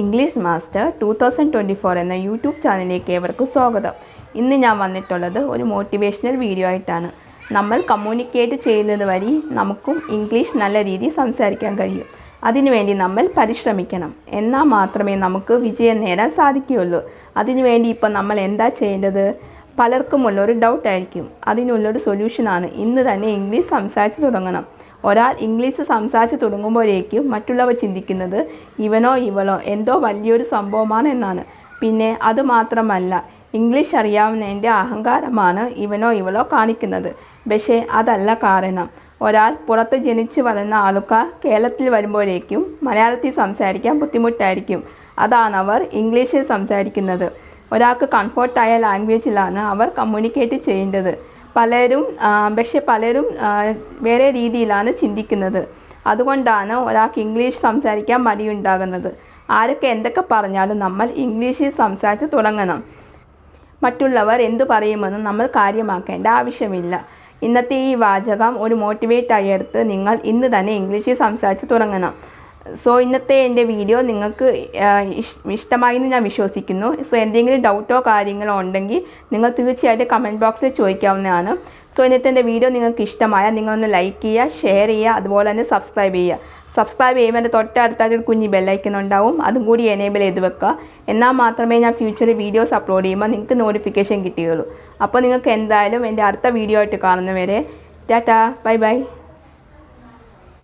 English master 2024 എന്ന YouTube ചാനലിലേക്ക് ഏവർക്കും സ്വാഗതം. ഇന്ന് ഞാൻ വന്നിട്ടുള്ളത് ഒരു മോട്ടിവേഷണൽ വീഡിയോ ആയിട്ടാണ്. നമ്മൾ കമ്മ്യൂണിക്കേറ്റ് ചെയ്യുന്നത് വഴി നമുക്കും ഇംഗ്ലീഷ് നല്ല രീതിയിൽ സംസാരിക്കാൻ കഴിയും. അതിനുവേണ്ടി നമ്മൾ പരിശ്രമിക്കണം. എന്നാൽ മാത്രമേ നമുക്ക് വിജയം നേടാൻ സാധിക്കുകയുള്ളൂ. അതിനുവേണ്ടി ഇപ്പോൾ നമ്മൾ എന്താ ചെയ്യേണ്ടത്? പലർക്കുമുള്ളൊരു ഡൗട്ടായിരിക്കും. അതിനുള്ളൊരു സൊല്യൂഷനാണ് ഇന്ന് തന്നെ ഇംഗ്ലീഷ് സംസാരിച്ച് തുടങ്ങണം. ഒരാൾ ഇംഗ്ലീഷ് സംസാരിച്ച് തുടങ്ങുമ്പോഴേക്കും മറ്റുള്ളവർ ചിന്തിക്കുന്നത് ഇവനോ ഇവളോ എന്തോ വലിയൊരു സംഭവമാണ് എന്നാണ്. പിന്നെ അതുമാത്രമല്ല, ഇംഗ്ലീഷ് അറിയാവുന്നതിൻ്റെ അഹങ്കാരമാണ് ഇവനോ ഇവളോ കാണിക്കുന്നത്. പക്ഷേ അതല്ല കാരണം. ഒരാൾ പുറത്ത് ജനിച്ച് വളർന്ന ആൾക്കാർ കേരളത്തിൽ വരുമ്പോഴേക്കും മലയാളത്തിൽ സംസാരിക്കാൻ ബുദ്ധിമുട്ടായിരിക്കും. അതാണ് അവർ ഇംഗ്ലീഷിൽ സംസാരിക്കുന്നത്. ഒരാൾക്ക് കംഫർട്ടായ ലാംഗ്വേജിലാണ് അവർ കമ്മ്യൂണിക്കേറ്റ് ചെയ്യേണ്ടത്. പലരും വേറെ രീതിയിലാണ് ചിന്തിക്കുന്നത്. അതുകൊണ്ടാണ് ഒരാൾക്ക് ഇംഗ്ലീഷ് സംസാരിക്കാൻ മടിയുണ്ടാകുന്നത്. ആരൊക്കെ എന്തൊക്കെ പറഞ്ഞാലും നമ്മൾ ഇംഗ്ലീഷിൽ സംസാരിച്ച് തുടങ്ങണം. മറ്റുള്ളവർ എന്തു പറയുമെന്ന് നമ്മൾ കാര്യമാക്കേണ്ട ആവശ്യമില്ല. ഇന്നത്തെ ഈ വാചകം ഒരു മോട്ടിവേറ്റായി എടുത്ത് നിങ്ങൾ ഇന്ന് തന്നെ ഇംഗ്ലീഷിൽ സംസാരിച്ച് തുടങ്ങണം. സോ ഇന്നത്തെ എൻ്റെ വീഡിയോ നിങ്ങൾക്ക് ഇഷ്ടമായി എന്ന് ഞാൻ വിശ്വസിക്കുന്നു. സോ എന്തെങ്കിലും ഡൗട്ടോ കാര്യങ്ങളോ ഉണ്ടെങ്കിൽ നിങ്ങൾ തീർച്ചയായിട്ടും കമൻറ്റ് ബോക്സിൽ ചോദിക്കാവുന്നതാണ്. സോ ഇന്നത്തെ എൻ്റെ വീഡിയോ നിങ്ങൾക്ക് ഇഷ്ടമായാൽ നിങ്ങളൊന്ന് ലൈക്ക് ചെയ്യുക, ഷെയർ ചെയ്യുക, അതുപോലെ തന്നെ സബ്സ്ക്രൈബ് ചെയ്യുക. സബ്സ്ക്രൈബ് ചെയ്യുമ്പോൾ എൻ്റെ തൊട്ടടുത്തായിട്ട് ഒരു കുഞ്ഞ് ബെല്ലൈക്കൺ ഉണ്ടാവും. അതും കൂടി എനേബിൾ ചെയ്ത് വെക്കുക. എന്നാൽ മാത്രമേ ഞാൻ ഫ്യൂച്ചറിൽ വീഡിയോസ് അപ്ലോഡ് ചെയ്യുമ്പോൾ നിങ്ങൾക്ക് നോട്ടിഫിക്കേഷൻ കിട്ടുകയുള്ളൂ. അപ്പോൾ നിങ്ങൾക്ക് എന്തായാലും എൻ്റെ അടുത്ത വീഡിയോ ആയിട്ട് കാണുന്നവരെ ടാറ്റാ, ബൈ ബൈ.